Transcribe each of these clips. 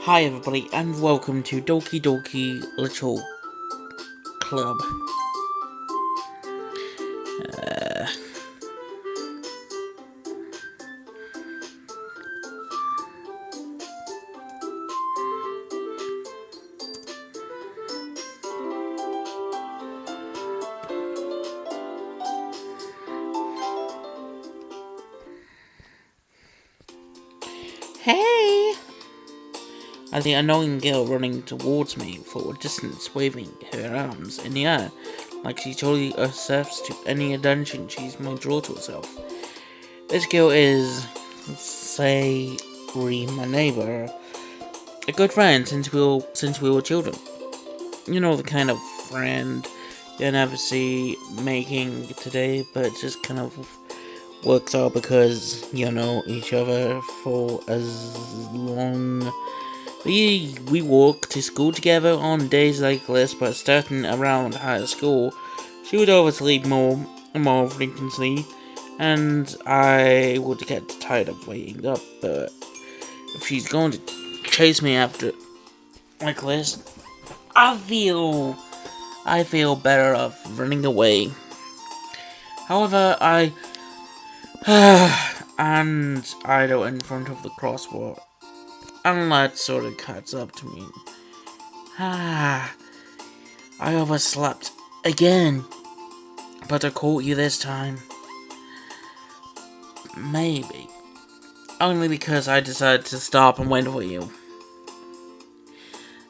Hi everybody and welcome to Doki Little Club. Uh, hey! As the annoying girl running towards me for a distance, waving her arms in the air, like she totally accepts to any attention she might draw to herself. This girl is, say, my neighbor, a good friend since we were children. You know, the kind of friend you never see making today, but just kind of works out because you know each other for as long. We walk to school together on days like this, but starting around high school, she would always leave more and more frequently, and I would get tired of waiting up. But if she's going to chase me after like this, I feel better off running away. However, and idle in front of the crosswalk, and that sort of cuts up to me. I overslept again, but I caught you this time. Maybe. Only because I decided to stop and wait for you.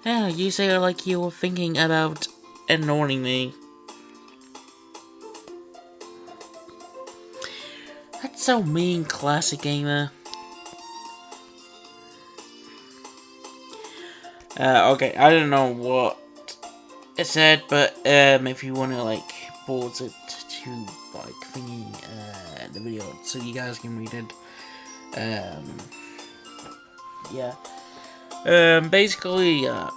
Yeah, you say like you were thinking about ignoring me. That's so mean, classic gamer. Okay, I don't know what it said, but if you wanna like pause it to like thingy the video so you guys can read it. Yeah. Basically, I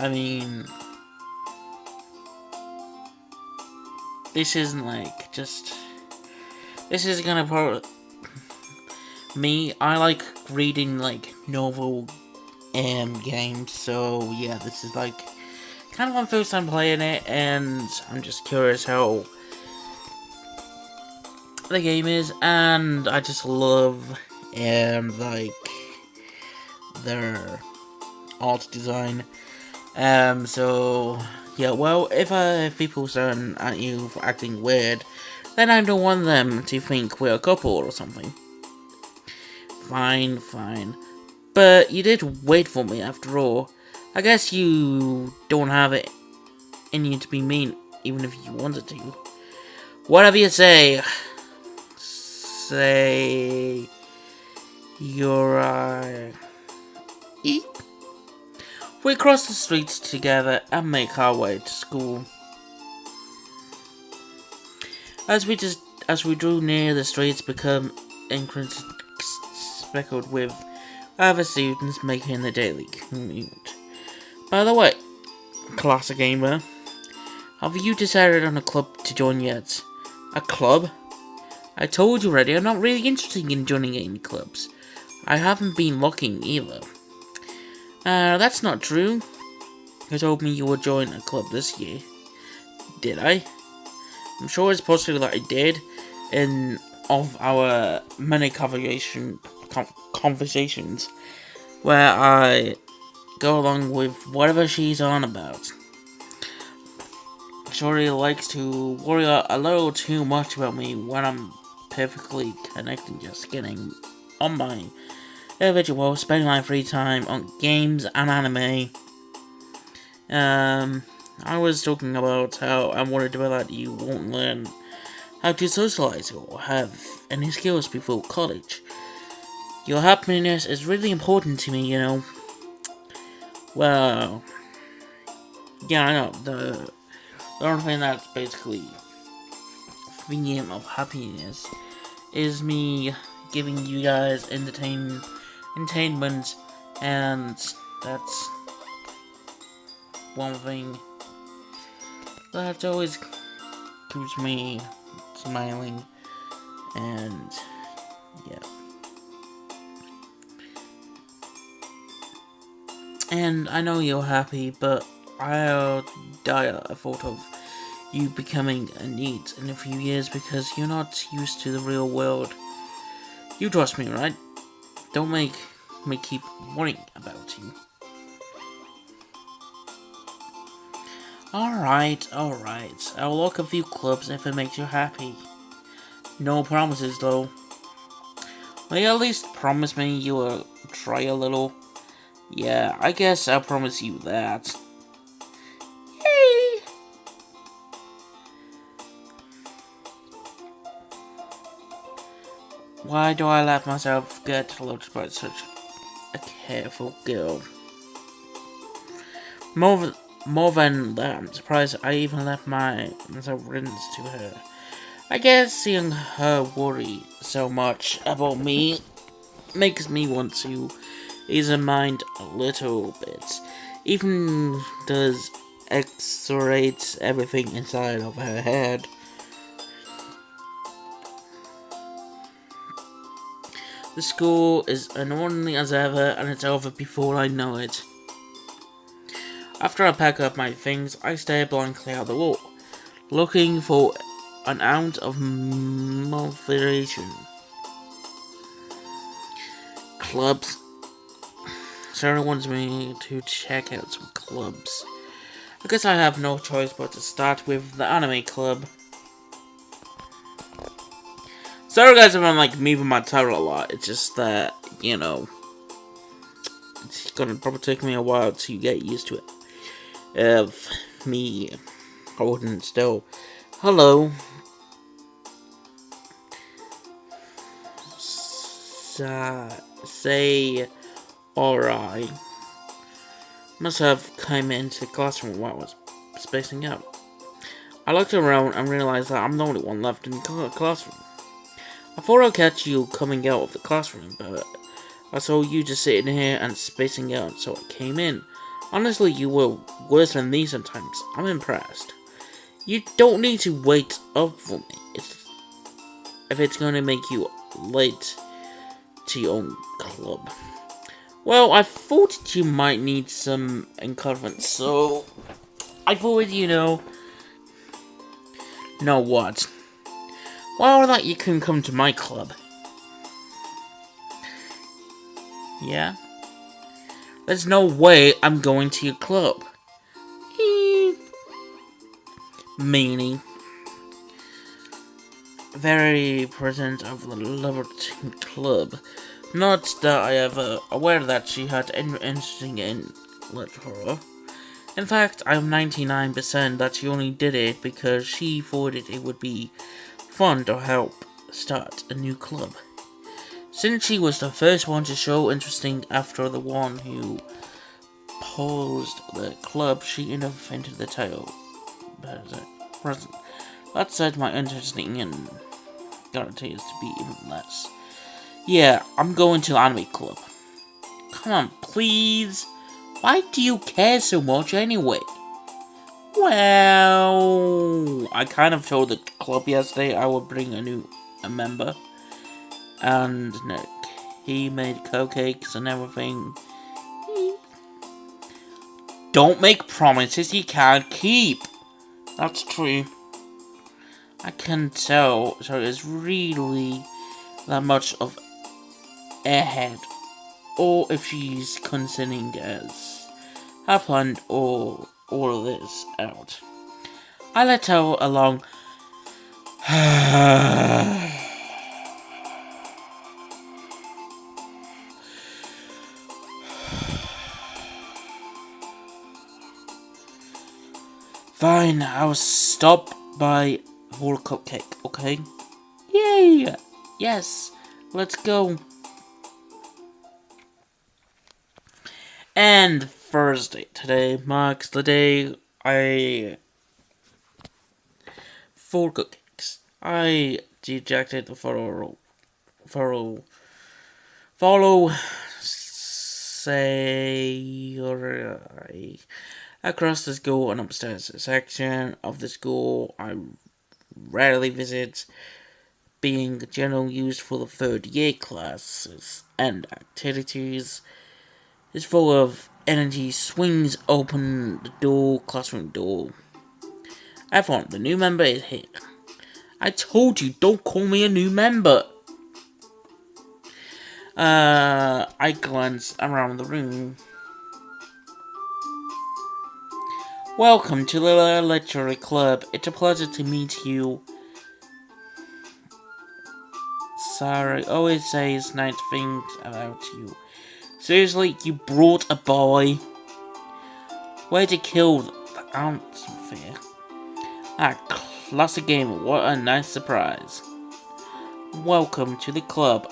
mean, this isn't like just. This is gonna part me. I like reading like novel games, so yeah, this is like kind of my first time playing it, and I'm just curious how the game is, and I just love like their art design. So yeah, well, if people start at you for acting weird, then I don't want them to think we're a couple or something. Fine. But you did wait for me after all. I guess you don't have it in you to be mean, even if you wanted to. Whatever you say. Say you're eat. We cross the streets together and make our way to school. As we drew near, the streets become increasingly speckled with other students making the daily commute. By the way, classic gamer, have you decided on a club to join yet? A club? I told you already, I'm not really interested in joining any clubs. I haven't been looking either. That's not true. You told me you would join a club this year. Did I? I'm sure it's possible that I did. In of our many conversations where I go along with whatever she's on about. Shorty likes to worry a little too much about me when I'm perfectly connected, just getting on my individual, spending my free time on games and anime. I was talking about how I'm worried about that you won't learn how to socialize or have any skills before college. Your happiness is really important to me, you know. Well, yeah, I know. The only thing that's basically thinking of happiness is me giving you guys entertainment, and that's one thing that always keeps me smiling, and yeah. And I know you're happy, but I'll die at the thought of you becoming a NEET in a few years because you're not used to the real world. You trust me, right? Don't make me keep worrying about you. Alright. I'll lock a few clubs if it makes you happy. No promises though. Will you at least promise me you will try a little? Yeah, I guess I'll promise you that. Yay! Why do I let myself get loved by such a careful girl? More than that, I'm surprised I even let myself rinse to her. I guess seeing her worry so much about me makes me want to ease her mind a little bit. Even does exaggerate everything inside of her head. The school is annoying as ever, and it's over before I know it. After I pack up my things, I stare blankly at the wall, looking for an ounce of motivation. Clubs. Sarah wants me to check out some clubs. I guess I have no choice but to start with the anime club. Sorry guys if I'm like moving my title a lot, it's just that, you know, it's gonna probably take me a while to get used to it. Of me holding still. Hello. Say alright. Must have come into the classroom while I was spacing out. I looked around and realized that I'm the only one left in the classroom. I thought I'd catch you coming out of the classroom, but I saw you just sitting here and spacing out, so I came in. Honestly, you were worse than these sometimes. I'm impressed. You don't need to wait up for me if it's going to make you late to your own club. Well, I thought you might need some encouragement, so I thought, know what? Well, that you can come to my club. Yeah? There's no way I'm going to your club. Meaning, very present of the Liberty Club. Not that I ever aware that she had any interesting in literature. In fact, I'm 99% that she only did it because she thought it would be fun to help start a new club. Since she was the first one to show interesting after the one who posed the club, she invented the title. Present. That said, my interesting and guarantees to be even less. Yeah, I'm going to anime club. Come on, please. Why do you care so much anyway? Well, I kind of told the club yesterday I would bring a member. And Nick, he made cupcakes and everything. Don't make promises you can't keep. That's true. I can tell, so it's really that much of ahead. Or if she's considering as I planned all of this out. I let her along. Fine, I'll stop by for a cupcake, okay? Yay! Yes, let's go. And Thursday today marks the day for cupcakes. I dejected the say across the school and upstairs. A section of the school I rarely visit, being generally used for the third year classes and activities, is full of energy swings open the classroom door. Everyone, the new member is here. I told you, don't call me a new member. I glance around the room. Welcome to the literary club. It's a pleasure to meet you. Sarah always says nice things about you. Seriously, you brought a boy? Way to kill the atmosphere. Ah, classic gamer, what a nice surprise. Welcome to the club.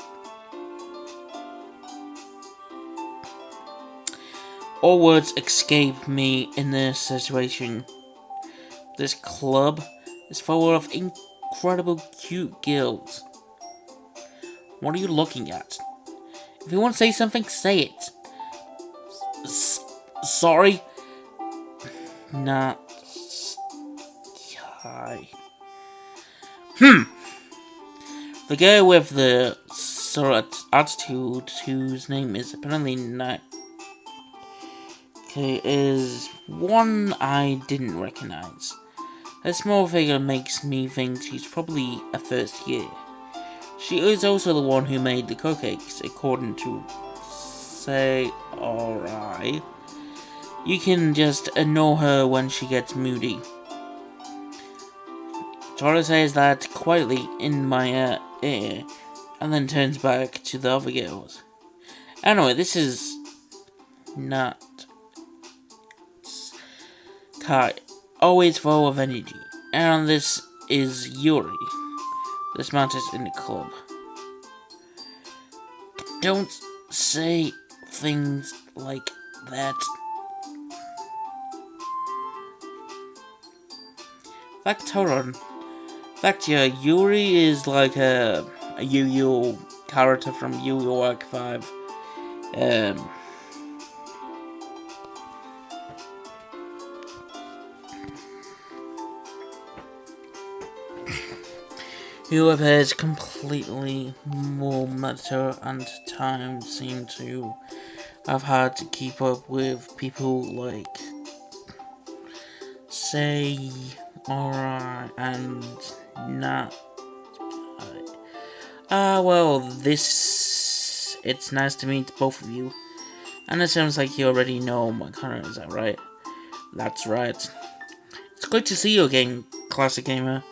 All words escape me in this situation. This club is full of incredible cute girls. What are you looking at? If you want to say something, say it. Sorry? Not... The girl with the sort of attitude whose name is apparently not... is one I didn't recognize. Her small figure makes me think she's probably a first year. She is also the one who made the cupcakes, according to say alright. You can just ignore her when she gets moody. Tora says that quietly in my ear, and then turns back to the other girls. Anyway, this is not Kai, always full of energy, and this is Yuri, the smartest in the club. Don't say things like that. Yuri is like a Yu-Gi-Oh character from Yu-Gi-Oh! Arc 5. Who appears completely more mature and at times seem to have had to keep up with people like say alright and not. Well, it's nice to meet both of you. And it sounds like you already know my color, is that right? That's right. It's great to see you again, classic gamer.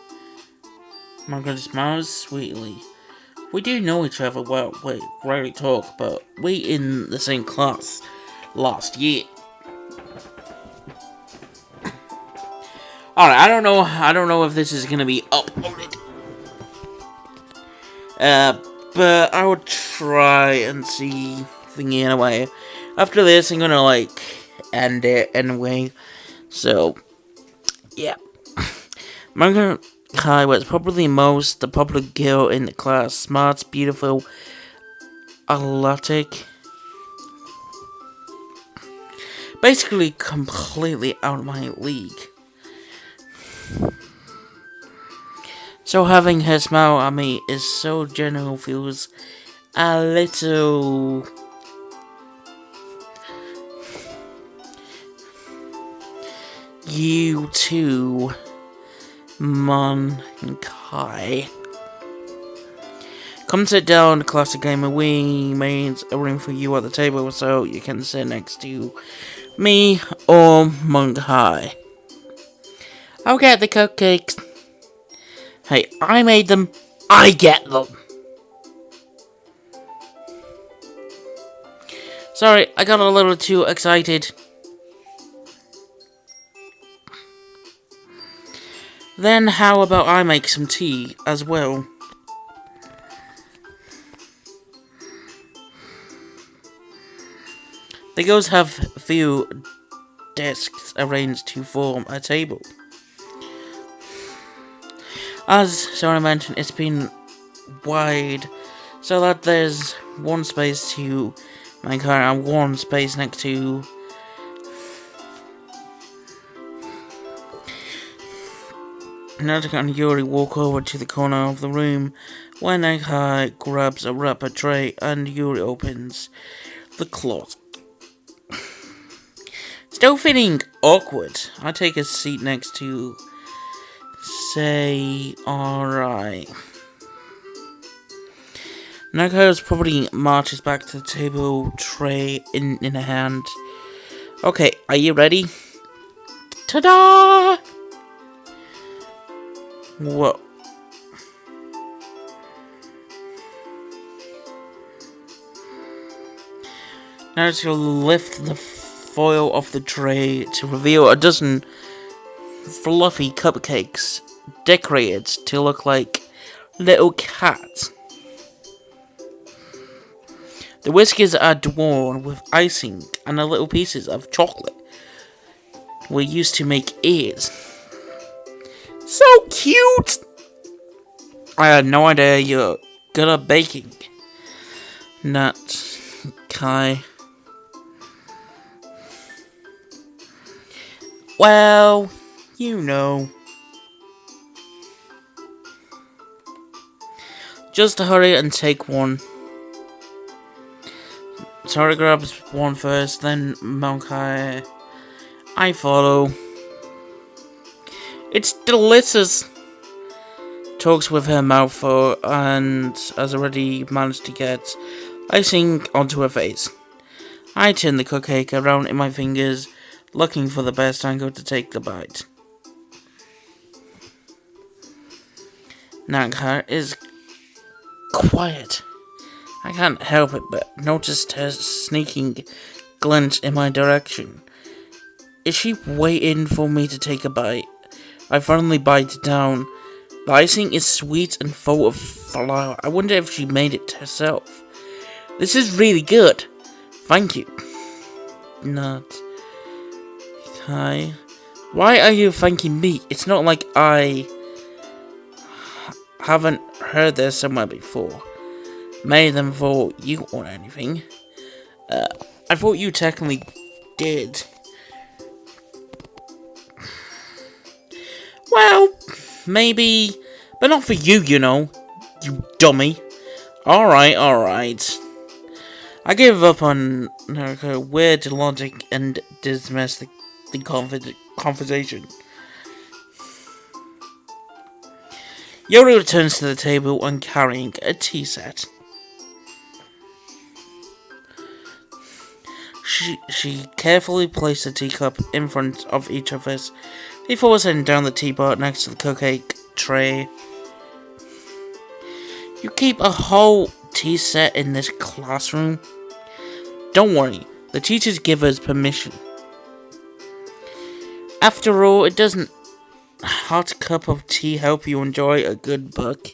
Margaret smiles sweetly. We do know each other well, we rarely talk, but we in the same class last year. Alright, I don't know if this is gonna be uploaded. But I would try and see thingy anyway. After this, I'm gonna end it anyway. So, yeah. Margaret Kai was probably the popular girl in the class. Smart, beautiful, athletic. Basically, completely out of my league. So having her smile at me is so genuine, feels a little... You too, Kai. Come sit down, classic gamer. We made a room for you at the table so you can sit next to me or Kai. I'll get the cupcakes. Hey, I made them. I get them. Sorry, I got a little too excited. Then how about I make some tea as well? The girls have a few desks arranged to form a table. As Sarah mentioned, it's been wide so that there's one space to my car and one space next to Natica and Yuri walk over to the corner of the room when Nakai grabs a wrapper tray and Yuri opens the closet. Still feeling awkward. I take a seat next to say, alright. Nako's probably marches back to the table, tray in a hand. Okay, are you ready? Ta-da! Whoa. Now she'll lift the foil off the tray to reveal a dozen fluffy cupcakes decorated to look like little cats. The whiskers are adorned with icing and the little pieces of chocolate were used to make ears. So cute! I had no idea you're good at baking. Nat, Kai. Well, you know. Just hurry and take one. Tori grabs one first, then Maokai. I follow. It's delicious. Talks with her mouth full and has already managed to get icing onto her face. I turn the cupcake around in my fingers, looking for the best angle to take the bite. Nagha is quiet. I can't help it but notice her sneaking glance in my direction. Is she waiting for me to take a bite? I finally bite down. The icing is sweet and full of flour. I wonder if she made it herself. This is really good. Thank you. Not. Kai. Why are you thanking me? It's not like I haven't heard this somewhere before. Made them for you or anything. I thought you technically did. Well, maybe, but not for you, you know. You dummy. Alright. I gave up on her weird logic and dismissed the conversation. Yori returns to the table and carrying a tea set. She carefully placed the teacup in front of each of us before setting down the teapot next to the cupcake tray. You keep a whole tea set in this classroom? Don't worry, the teachers give us permission. After all, it doesn't a hot cup of tea help you enjoy a good book?